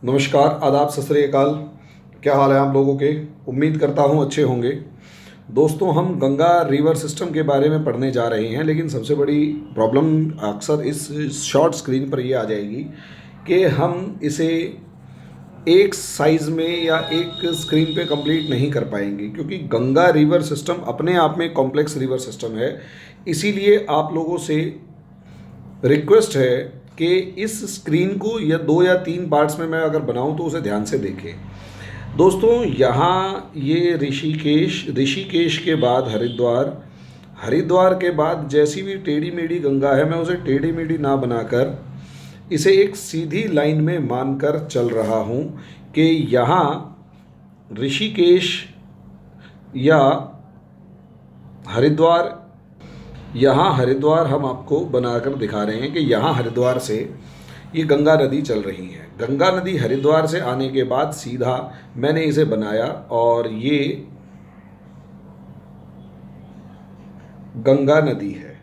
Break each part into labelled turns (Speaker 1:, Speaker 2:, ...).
Speaker 1: नमस्कार, आदाब, सत श्री अकाल। क्या हाल है आप लोगों के? उम्मीद करता हूँ अच्छे होंगे। दोस्तों, हम गंगा रिवर सिस्टम के बारे में पढ़ने जा रहे हैं, लेकिन सबसे बड़ी प्रॉब्लम अक्सर इस शॉर्ट स्क्रीन पर ये आ जाएगी कि हम इसे एक साइज़ में या एक स्क्रीन पे कंप्लीट नहीं कर पाएंगे, क्योंकि गंगा रिवर सिस्टम अपने आप में कॉम्प्लेक्स रिवर सिस्टम है। इसीलिए आप लोगों से रिक्वेस्ट है कि इस स्क्रीन को या 2 या 3 पार्ट्स में मैं अगर बनाऊं तो उसे ध्यान से देखें। दोस्तों, यहाँ ये ऋषिकेश के बाद हरिद्वार, हरिद्वार के बाद जैसी भी टेढ़ी मेढ़ी गंगा है, मैं उसे टेढ़ी मेढ़ी ना बनाकर इसे एक सीधी लाइन में मानकर चल रहा हूँ कि यहाँ ऋषिकेश या हरिद्वार, यहाँ हरिद्वार हम आपको बनाकर दिखा रहे हैं कि यहाँ हरिद्वार से ये गंगा नदी चल रही है। गंगा नदी हरिद्वार से आने के बाद सीधा मैंने इसे बनाया और ये गंगा नदी है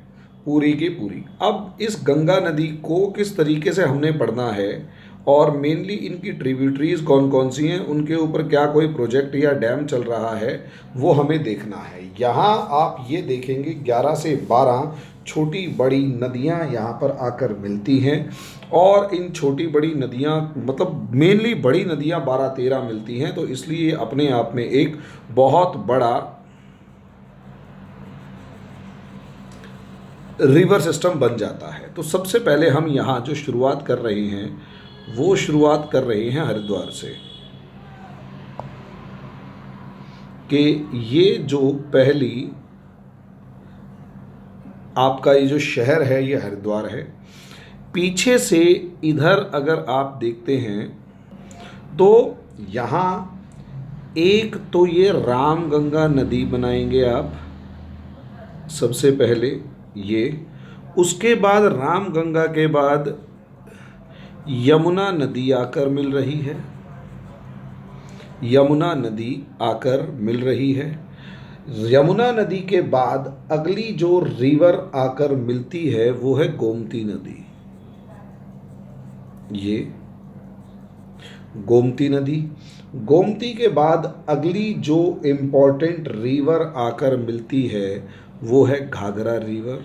Speaker 1: पूरी की पूरी। अब इस गंगा नदी को किस तरीके से हमने पढ़ना है और मेनली इनकी ट्रिब्यूटरीज कौन कौन सी हैं, उनके ऊपर क्या कोई प्रोजेक्ट या डैम चल रहा है, वो हमें देखना है। यहाँ आप ये देखेंगे 11 से 12 छोटी बड़ी नदियाँ यहाँ पर आकर मिलती हैं और इन छोटी बड़ी नदियाँ, मतलब मेनली बड़ी नदियाँ 12-13 मिलती हैं, तो इसलिए अपने आप में एक बहुत बड़ा रिवर सिस्टम बन जाता है। तो सबसे पहले हम यहाँ जो शुरुआत कर रहे हैं वो शुरुआत कर रहे हैं हरिद्वार से कि ये जो पहली आपका ये जो शहर है ये हरिद्वार है। पीछे से इधर अगर आप देखते हैं तो यहाँ एक तो ये रामगंगा नदी बनाएंगे आप सबसे पहले ये, उसके बाद रामगंगा के बाद यमुना नदी आकर मिल रही है, यमुना नदी आकर मिल रही है। यमुना नदी के बाद अगली जो रिवर आकर मिलती है वो है गोमती नदी। ये गोमती नदी, गोमती के बाद अगली जो इम्पोर्टेंट रिवर आकर मिलती है वो है घाघरा रिवर।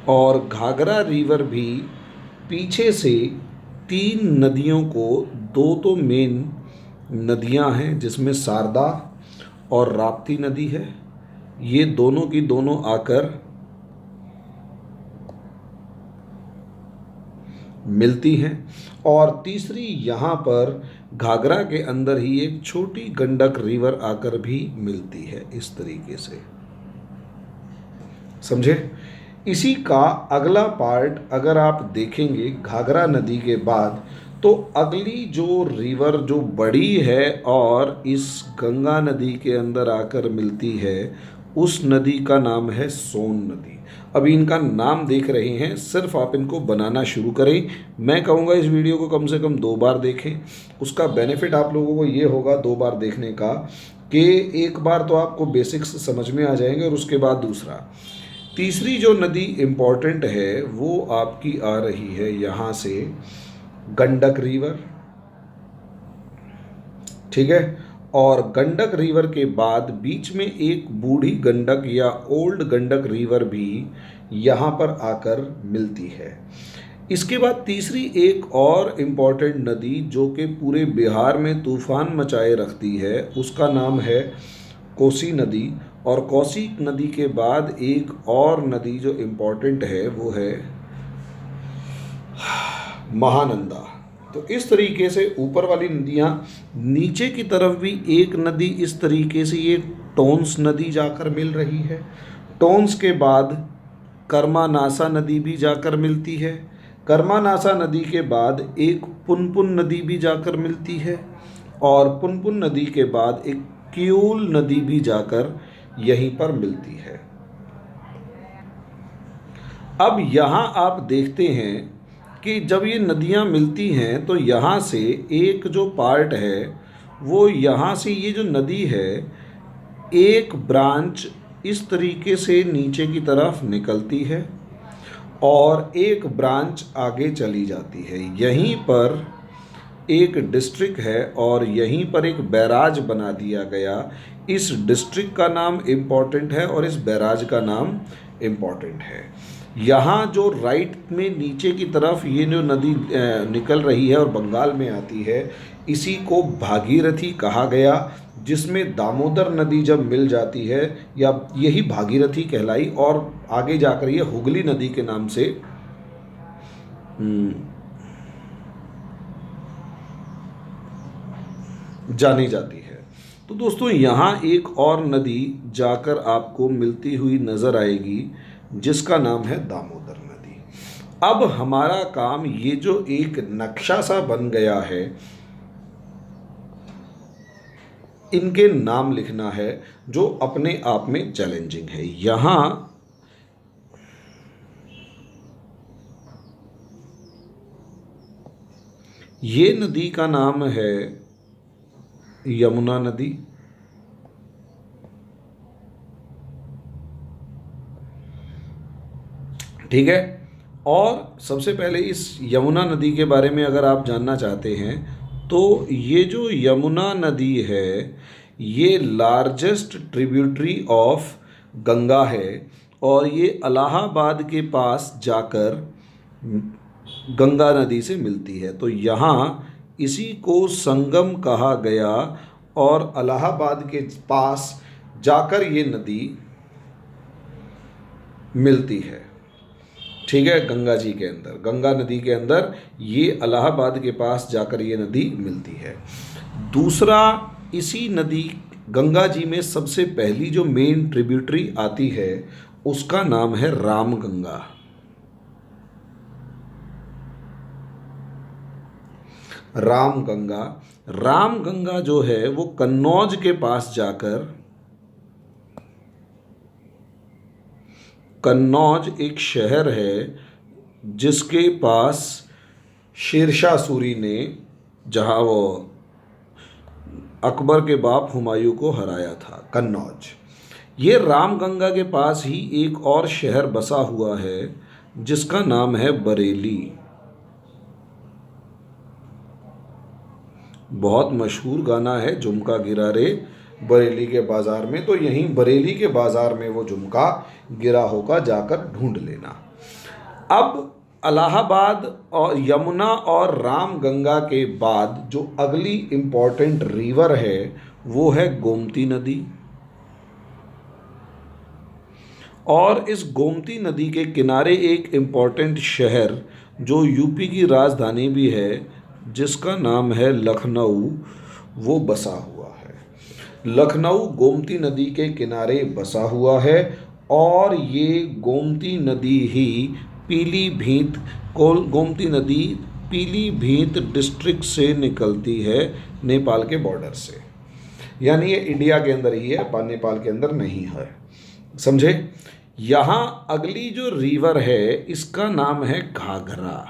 Speaker 1: और घाघरा रिवर भी पीछे से 3 नदियों को, 2 तो मेन नदियां हैं जिसमें शारदा और राप्ती नदी है, ये दोनों की दोनों आकर मिलती हैं। और तीसरी यहाँ पर घाघरा के अंदर ही एक छोटी गंडक रिवर आकर भी मिलती है। इस तरीके से समझे? इसी का अगला पार्ट अगर आप देखेंगे घाघरा नदी के बाद, तो अगली जो रिवर जो बड़ी है और इस गंगा नदी के अंदर आकर मिलती है, उस नदी का नाम है सोन नदी। अभी इनका नाम देख रहे हैं, सिर्फ आप इनको बनाना शुरू करें। मैं कहूँगा इस वीडियो को कम से कम 2 बार देखें। उसका बेनिफिट आप लोगों को ये होगा 2 बार देखने का कि एक बार तो आपको बेसिक्स समझ में आ जाएंगे और उसके बाद दूसरा। तीसरी जो नदी इम्पॉर्टेंट है वो आपकी आ रही है यहाँ से गंडक रिवर, ठीक है। और गंडक रिवर के बाद बीच में एक बूढ़ी गंडक या ओल्ड गंडक रिवर भी यहाँ पर आकर मिलती है। इसके बाद तीसरी एक और इम्पॉर्टेंट नदी जो कि पूरे बिहार में तूफान मचाए रखती है, उसका नाम है कोसी नदी। और कोसी नदी के बाद एक और नदी जो इम्पॉर्टेंट है वो है महानंदा। तो इस तरीके से ऊपर वाली नदियाँ, नीचे की तरफ भी एक नदी इस तरीके से ये टोंस नदी जाकर मिल रही है। टोंस के बाद कर्मानासा नदी भी जाकर मिलती है। कर्मानासा नदी के बाद एक पुनपुन नदी भी जाकर मिलती है और पुनपुन नदी के बाद एक किऊल नदी भी जाकर यहीं पर मिलती है। अब यहाँ आप देखते हैं कि जब ये नदियाँ मिलती हैं तो यहाँ से एक जो पार्ट है वो यहाँ से ये जो नदी है एक ब्रांच इस तरीके से नीचे की तरफ निकलती है और एक ब्रांच आगे चली जाती है। यहीं पर एक डिस्ट्रिक्ट है और यहीं पर एक बैराज बना दिया गया। इस डिस्ट्रिक्ट का नाम इम्पॉर्टेंट है और इस बैराज का नाम इम्पॉर्टेंट है। यहाँ जो राइट में नीचे की तरफ ये जो नदी निकल रही है और बंगाल में आती है, इसी को भागीरथी कहा गया, जिसमें दामोदर नदी जब मिल जाती है या यही भागीरथी कहलाई और आगे जाकर ये हुगली नदी के नाम से जानी जाती है। तो दोस्तों यहाँ एक और नदी जाकर आपको मिलती हुई नज़र आएगी जिसका नाम है दामोदर नदी। अब हमारा काम ये जो एक नक्शा सा बन गया है, इनके नाम लिखना है, जो अपने आप में चैलेंजिंग है। यहाँ ये नदी का नाम है यमुना नदी। ठीक है। और सबसे पहले इस यमुना नदी के बारे में अगर आप जानना चाहते हैं तो ये जो यमुना नदी है ये लार्जेस्ट ट्रिब्यूटरी ऑफ गंगा है और ये इलाहाबाद के पास जाकर गंगा नदी से मिलती है। तो यहाँ इसी को संगम कहा गया और इलाहाबाद के पास जाकर ये नदी मिलती है। ठीक है, गंगा जी के अंदर, गंगा नदी के अंदर ये इलाहाबाद के पास जाकर ये नदी मिलती है। दूसरा, इसी नदी गंगा जी में सबसे पहली जो मेन ट्रिब्यूटरी आती है उसका नाम है रामगंगा। रामगंगा, रामगंगा जो है वो कन्नौज के पास जाकर, कन्नौज एक शहर है जिसके पास शेरशाह सूरी ने, जहाँ वो अकबर के बाप हुमायूं को हराया था, कन्नौज। ये रामगंगा के पास ही एक और शहर बसा हुआ है जिसका नाम है बरेली। बहुत मशहूर गाना है, झुमका गिरा रे बरेली के बाज़ार में। तो यहीं बरेली के बाज़ार में वो झुमका गिरा होगा, जाकर ढूंढ लेना। अब इलाहाबाद और यमुना और रामगंगा के बाद जो अगली इम्पॉर्टेंट रिवर है वो है गोमती नदी। और इस गोमती नदी के किनारे एक इम्पॉर्टेंट शहर जो यूपी की राजधानी भी है जिसका नाम है लखनऊ, वो बसा हुआ है। लखनऊ गोमती नदी के किनारे बसा हुआ है और ये गोमती नदी ही गोमती नदी पीलीभीत डिस्ट्रिक्ट से निकलती है, नेपाल के बॉर्डर से। यानी ये इंडिया के अंदर ही है, नेपाल के अंदर नहीं है, समझे। यहाँ अगली जो रिवर है इसका नाम है घाघरा।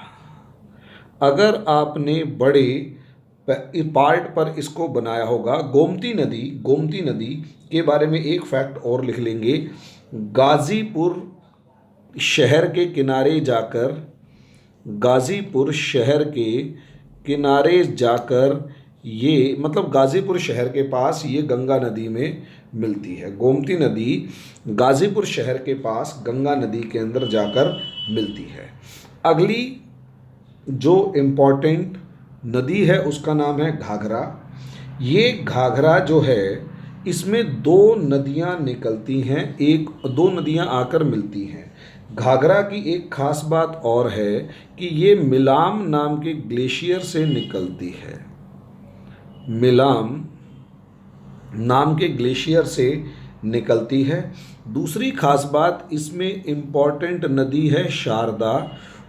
Speaker 1: अगर आपने बड़े पार्ट पर इसको बनाया होगा, गोमती नदी के बारे में एक फैक्ट और लिख लेंगे। गाज़ीपुर शहर के किनारे जाकर, गाज़ीपुर शहर के किनारे जाकर ये, मतलब गाज़ीपुर शहर के पास ये गंगा नदी में मिलती है। गोमती नदी गाज़ीपुर शहर के पास गंगा नदी के अंदर जाकर मिलती है। अगली जो इम्पॉर्टेंट नदी है उसका नाम है घाघरा। ये घाघरा जो है इसमें दो नदियां निकलती हैं, दो नदियां आकर मिलती हैं। घाघरा की एक खास बात और है कि ये मिलाम नाम के ग्लेशियर से निकलती है। मिलाम नाम के ग्लेशियर से निकलती है। दूसरी खास बात, इसमें इम्पॉर्टेंट नदी है शारदा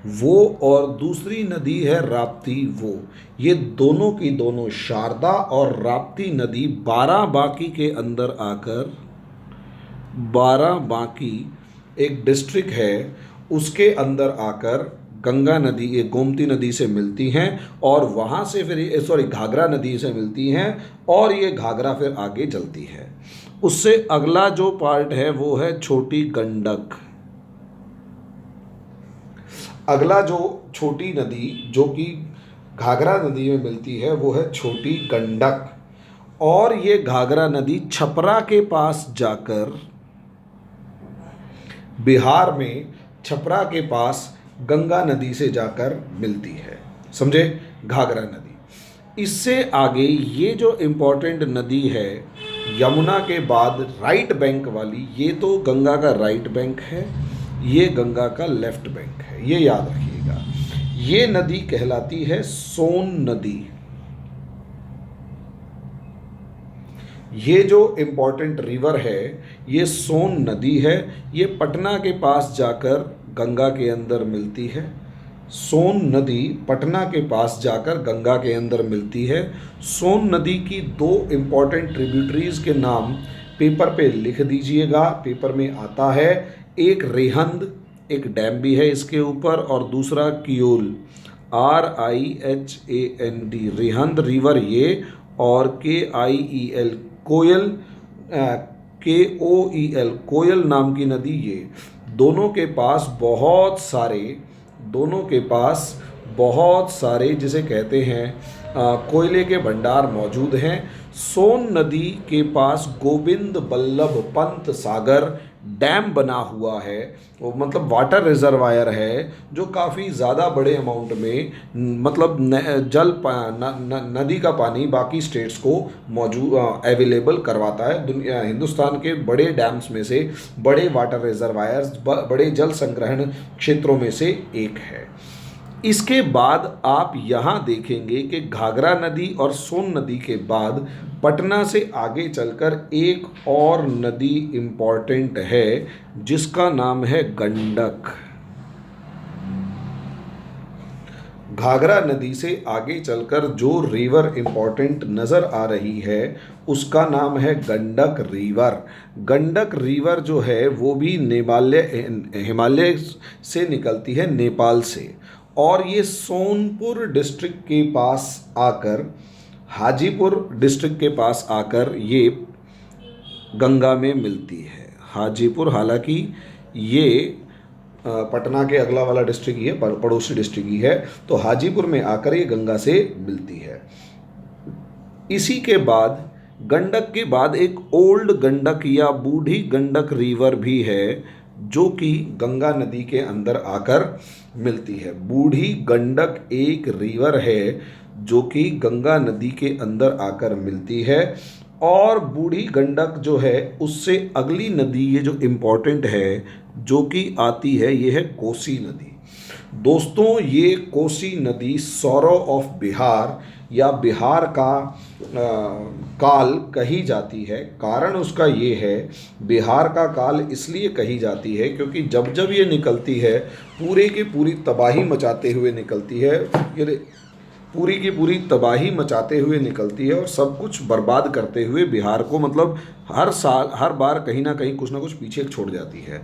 Speaker 1: वो, और दूसरी नदी है राप्ती वो। ये दोनों की दोनों, शारदा और राप्ती नदी, बाराबांकी के अंदर आकर, बाराबांकी एक डिस्ट्रिक्ट है उसके अंदर आकर गंगा नदी, ये गोमती नदी से मिलती हैं और वहाँ से फिर घाघरा नदी से मिलती हैं और ये घाघरा फिर आगे चलती है। उससे अगला जो पार्ट है वो है छोटी गंडक। अगला जो छोटी नदी जो कि घाघरा नदी में मिलती है वो है छोटी गंडक। और ये घाघरा नदी छपरा के पास जाकर बिहार में छपरा के पास गंगा नदी से जाकर मिलती है। समझे? घाघरा नदी। इससे आगे ये जो इम्पोर्टेंट नदी है यमुना के बाद राइट बैंक वाली, ये तो गंगा का राइट बैंक है, ये गंगा का लेफ्ट बैंक है, ये याद रखिएगा। ये नदी कहलाती है सोन नदी। ये जो इम्पोर्टेंट रिवर है ये सोन नदी है। ये पटना के पास जाकर गंगा के अंदर मिलती है। सोन नदी पटना के पास जाकर गंगा के अंदर मिलती है। सोन नदी की दो इम्पॉर्टेंट ट्रिब्यूटरीज के नाम पेपर पे लिख दीजिएगा, पेपर में आता है। एक रेहंद, एक डैम भी है इसके ऊपर, और दूसरा कियोल, RIHAND, रेहंद रिवर ये, और KIEL, कोयल, KOEL, कोयल नाम की नदी ये। दोनों के पास बहुत सारे जिसे कहते हैं कोयले के भंडार मौजूद हैं। सोन नदी के पास गोविंद बल्लभ पंत सागर डैम बना हुआ है, वो मतलब वाटर रिजर्वायर है जो काफ़ी ज़्यादा बड़े अमाउंट में मतलब नदी का पानी बाकी स्टेट्स को मौजूद अवेलेबल करवाता है। हिंदुस्तान के बड़े डैम्स में से, बड़े वाटर रिजर्वायर्स, बड़े जल संग्रहण क्षेत्रों में से एक है। इसके बाद आप यहाँ देखेंगे कि घाघरा नदी और सोन नदी के बाद पटना से आगे चलकर एक और नदी इम्पॉर्टेंट है जिसका नाम है गंडक। घाघरा नदी से आगे चलकर जो रिवर इम्पॉर्टेंट नज़र आ रही है उसका नाम है गंडक रिवर। गंडक रिवर जो है वो भी हिमालय से निकलती है, नेपाल से, और ये सोनपुर डिस्ट्रिक्ट के पास आकर, हाजीपुर डिस्ट्रिक्ट के पास आकर ये गंगा में मिलती है। हाजीपुर, हालांकि ये पटना के अगला वाला डिस्ट्रिक्ट ही है, पड़ोसी डिस्ट्रिक्ट ही है, तो हाजीपुर में आकर ये गंगा से मिलती है। इसी के बाद गंडक के बाद एक ओल्ड गंडक या बूढ़ी गंडक रिवर भी है जो कि गंगा नदी के अंदर आकर मिलती है। बूढ़ी गंडक एक रिवर है जो कि गंगा नदी के अंदर आकर मिलती है। और बूढ़ी गंडक जो है उससे अगली नदी ये जो इम्पोर्टेंट है जो कि आती है, ये है कोसी नदी। दोस्तों, ये कोसी नदी सौरव ऑफ बिहार या बिहार का काल कही जाती है। कारण उसका ये है, बिहार का काल इसलिए कही जाती है क्योंकि जब जब ये निकलती है पूरे की पूरी तबाही मचाते हुए निकलती है। ये पूरी की पूरी तबाही मचाते हुए निकलती है और सब कुछ बर्बाद करते हुए बिहार को, मतलब हर साल हर बार कहीं ना कहीं कुछ ना कुछ पीछे छोड़ जाती है।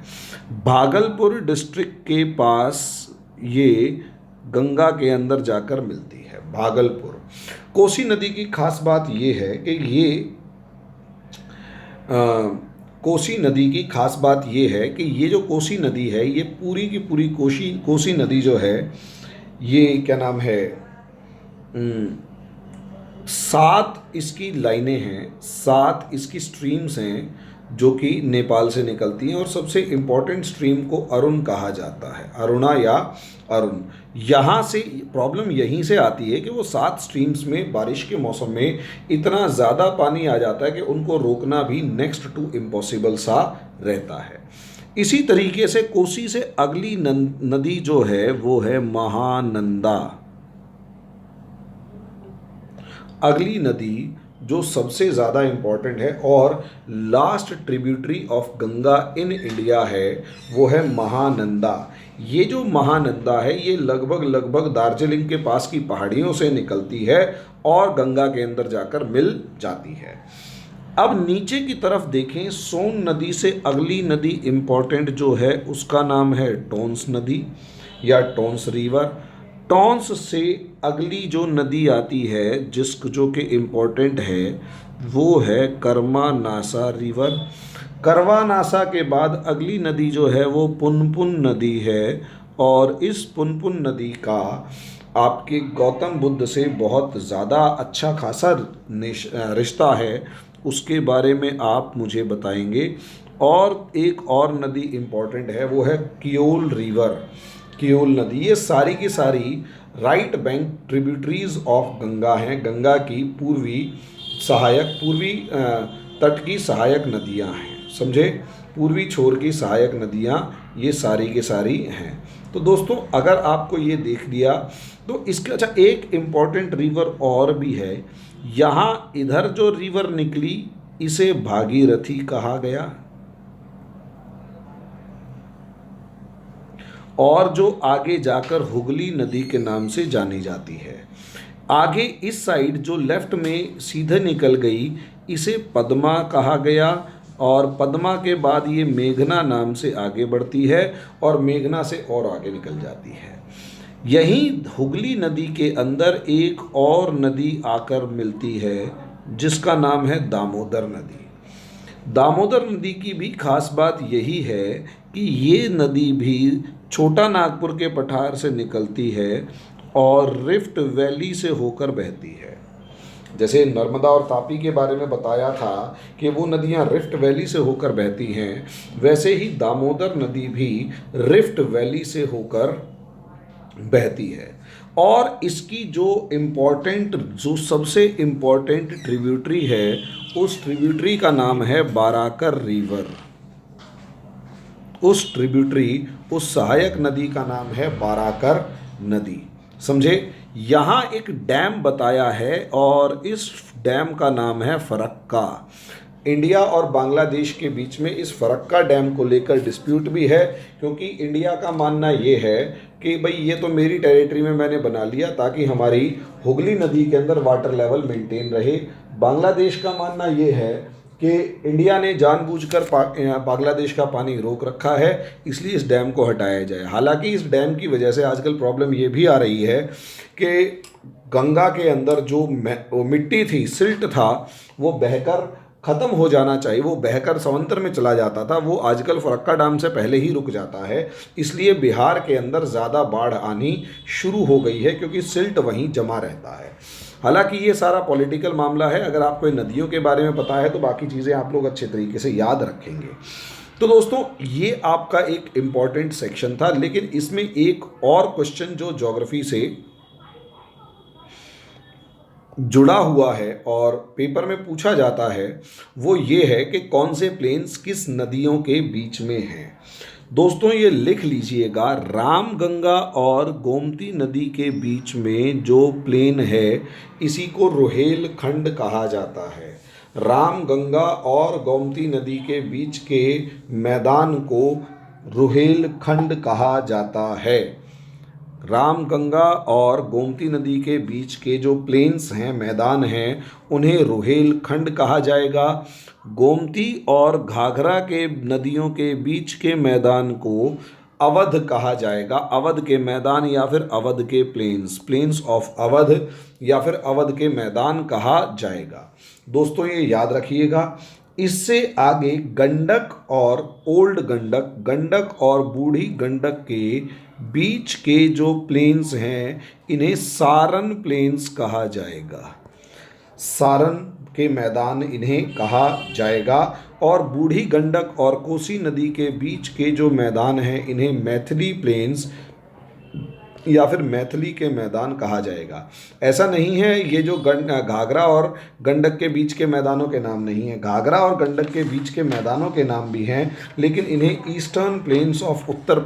Speaker 1: भागलपुर डिस्ट्रिक्ट के पास ये गंगा के अंदर जाकर मिलती है, भागलपुर। कोसी नदी की खास बात ये है कि कोसी नदी की खास बात ये है कि ये जो कोसी नदी है, ये पूरी की पूरी कोसी नदी जो है, ये क्या नाम है, 7 इसकी लाइनें हैं, 7 इसकी स्ट्रीम्स हैं जो कि नेपाल से निकलती हैं। और सबसे इम्पॉर्टेंट स्ट्रीम को अरुण कहा जाता है, अरुणा या अरुण। यहाँ से प्रॉब्लम यहीं से आती है कि वो 7 स्ट्रीम्स में बारिश के मौसम में इतना ज़्यादा पानी आ जाता है कि उनको रोकना भी नेक्स्ट टू इम्पॉसिबल सा रहता है। इसी तरीके से कोसी से अगली नदी जो है वो है महानंदा। अगली नदी जो सबसे ज़्यादा इम्पॉर्टेंट है और last tributary of Ganga in India है वो है महानंदा। ये जो महानंदा है ये लगभग दार्जिलिंग के पास की पहाड़ियों से निकलती है और गंगा के अंदर जाकर मिल जाती है। अब नीचे की तरफ देखें, सोन नदी से अगली नदी इम्पॉर्टेंट जो है उसका नाम है टोंस नदी या टोंस रिवर। टोंस से अगली जो नदी आती है जो कि इम्पोर्टेंट है वो है कर्मानासा रिवर। कर्मानासा के बाद अगली नदी जो है वो पुनपुन नदी है और इस पुनपुन नदी का आपके गौतम बुद्ध से बहुत ज़्यादा अच्छा खासा रिश्ता है, उसके बारे में आप मुझे बताएंगे। और एक और नदी इम्पॉर्टेंट है, वो है कियोल रिवर, कियोल नदी। ये सारी की सारी right bank tributaries of Ganga हैं, गंगा की पूर्वी तट की सहायक नदियां हैं, समझे, पूर्वी छोर की सहायक नदियां ये सारी की सारी हैं। तो दोस्तों अगर आपको ये देख लिया तो इसके अच्छा एक इम्पॉर्टेंट रिवर और भी है, यहाँ इधर जो रिवर निकली इसे भागीरथी कहा गया, और जो आगे जाकर हुगली नदी के नाम से जानी जाती है। आगे इस साइड जो लेफ्ट में सीधे निकल गई इसे पद्मा कहा गया, और पद्मा के बाद ये मेघना नाम से आगे बढ़ती है और मेघना से और आगे निकल जाती है। यहीं हुगली नदी के अंदर एक और नदी आकर मिलती है जिसका नाम है दामोदर नदी। दामोदर नदी की भी खास बात यही है कि ये नदी भी छोटा नागपुर के पठार से निकलती है और रिफ्ट वैली से होकर बहती है। जैसे नर्मदा और तापी के बारे में बताया था कि वो नदियाँ रिफ्ट वैली से होकर बहती हैं, वैसे ही दामोदर नदी भी रिफ्ट वैली से होकर बहती है। और इसकी जो सबसे इम्पोर्टेंट ट्रिब्यूटरी है, उस ट्रिब्यूटरी का नाम है बाराकर रिवर। उस सहायक नदी का नाम है बाराकर नदी, समझे। यहाँ एक डैम बताया है और इस डैम का नाम है फरक्का। इंडिया और बांग्लादेश के बीच में इस फरक्का डैम को लेकर डिस्प्यूट भी है, क्योंकि इंडिया का मानना ये है कि भाई ये तो मेरी टेरिटरी में मैंने बना लिया ताकि हमारी हुगली नदी के अंदर वाटर लेवल मेंटेन रहे। बांग्लादेश का मानना ये है कि इंडिया ने जानबूझकर बांग्लादेश का पानी रोक रखा है, इसलिए इस डैम को हटाया जाए। हालांकि इस डैम की वजह से आजकल प्रॉब्लम ये भी आ रही है कि गंगा के अंदर जो मिट्टी थी, सिल्ट था, वो बहकर ख़त्म हो जाना चाहिए, वो बहकर समंदर में चला जाता था, वो आजकल फरक्का डैम से पहले ही रुक जाता है। इसलिए बिहार के अंदर ज़्यादा बाढ़ आनी शुरू हो गई है, क्योंकि सिल्ट वहीं जमा रहता है। हालांकि ये सारा पॉलिटिकल मामला है, अगर आपको नदियों के बारे में पता है तो बाकी चीज़ें आप लोग अच्छे तरीके से याद रखेंगे। तो दोस्तों ये आपका एक इम्पॉर्टेंट सेक्शन था, लेकिन इसमें एक और क्वेश्चन जो ज्योग्राफी से जुड़ा हुआ है और पेपर में पूछा जाता है वो ये है कि कौन से प्लेन्स किस नदियों के बीच में हैं। दोस्तों ये लिख लीजिएगा, रामगंगा और गोमती नदी के बीच में जो प्लेन है इसी को रोहेलखंड कहा जाता है। रामगंगा और गोमती नदी के बीच के मैदान को रोहेलखंड कहा जाता है। रामगंगा और गोमती नदी के बीच के जो प्लेन्स हैं, मैदान हैं, उन्हें रोहेलखंड कहा जाएगा। गोमती और घाघरा के नदियों के बीच के मैदान को अवध कहा जाएगा। अवध के मैदान या फिर अवध के प्लेन्स ऑफ अवध या फिर अवध के मैदान कहा जाएगा। दोस्तों ये याद रखिएगा। इससे आगे गंडक और ओल्ड गंडक और बूढ़ी गंडक के बीच के जो प्लेन्स हैं इन्हें सारन प्लेन्स कहा जाएगा। सारन के मैदान इन्हें कहा जाएगा। और बूढ़ी गंडक और कोसी नदी के बीच के जो मैदान हैं इन्हें मैथिली प्लेन्स या फिर मैथिली के मैदान कहा जाएगा। ऐसा नहीं है ये जो घाघरा और गंडक के बीच के मैदानों के नाम नहीं है, घाघरा और गंडक के बीच के मैदानों के नाम भी हैं, लेकिन इन्हें eastern planes of Uttar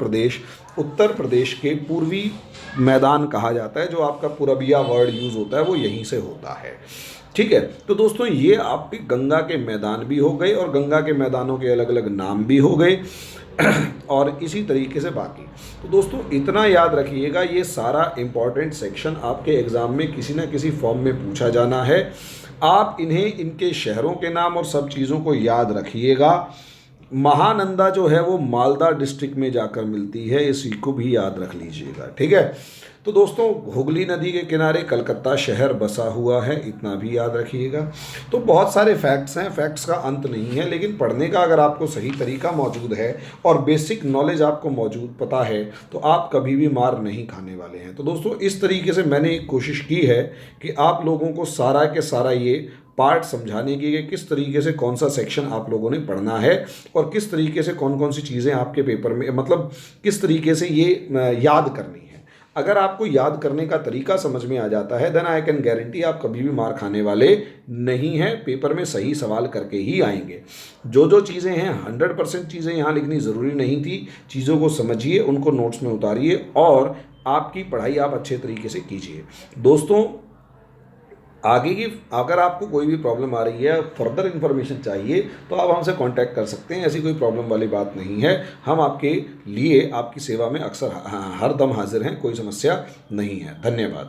Speaker 1: Pradesh के पूर्वी मैदान कहा जाता है। जो आपका पूरबिया वर्ड यूज़ होता है वो यहीं से होता है, ठीक है। तो दोस्तों ये आपके गंगा के मैदान भी हो गए और गंगा के मैदानों के अलग अलग नाम भी हो गए और इसी तरीके से बाकी। तो दोस्तों इतना याद रखिएगा, ये सारा इम्पॉर्टेंट सेक्शन आपके एग्ज़ाम में किसी न किसी फॉर्म में पूछा जाना है। आप इन्हें इनके शहरों के नाम और सब चीज़ों को याद रखिएगा। महानंदा जो है वो मालदा डिस्ट्रिक्ट में जाकर मिलती है, इसी को भी याद रख लीजिएगा, ठीक है। तो तो दोस्तों, हुगली नदी के किनारे कलकत्ता शहर बसा हुआ है, इतना भी याद रखिएगा। तो बहुत सारे फैक्ट्स हैं, फैक्ट्स का अंत नहीं है, लेकिन पढ़ने का अगर आपको सही तरीका मौजूद है और बेसिक नॉलेज आपको मौजूद पता है तो आप कभी भी मार नहीं खाने वाले हैं। तो दोस्तों, इस तरीके से मैंने एक कोशिश की है कि आप लोगों को सारा के सारा ये पार्ट समझाने की कि किस तरीके से कौन सा सेक्शन आप लोगों ने पढ़ना है और किस तरीके से कौन कौन सी चीज़ें आपके पेपर में, मतलब किस तरीके से ये याद करनी है। अगर आपको याद करने का तरीका समझ में आ जाता है, देन आई कैन गारंटी आप कभी भी मार खाने वाले नहीं हैं, पेपर में सही सवाल करके ही आएंगे। जो जो चीज़ें हैं 100% चीज़ें यहाँ लिखनी ज़रूरी नहीं थी, चीज़ों को समझिए, उनको नोट्स में उतारिए और आपकी पढ़ाई आप अच्छे तरीके से कीजिए। दोस्तों, आगे की अगर आपको कोई भी प्रॉब्लम आ रही है, फर्दर इन्फॉर्मेशन चाहिए, तो आप हमसे कांटेक्ट कर सकते हैं। ऐसी कोई प्रॉब्लम वाली बात नहीं है, हम आपके लिए आपकी सेवा में अक्सर हर दम हाजिर हैं, कोई समस्या नहीं है। धन्यवाद।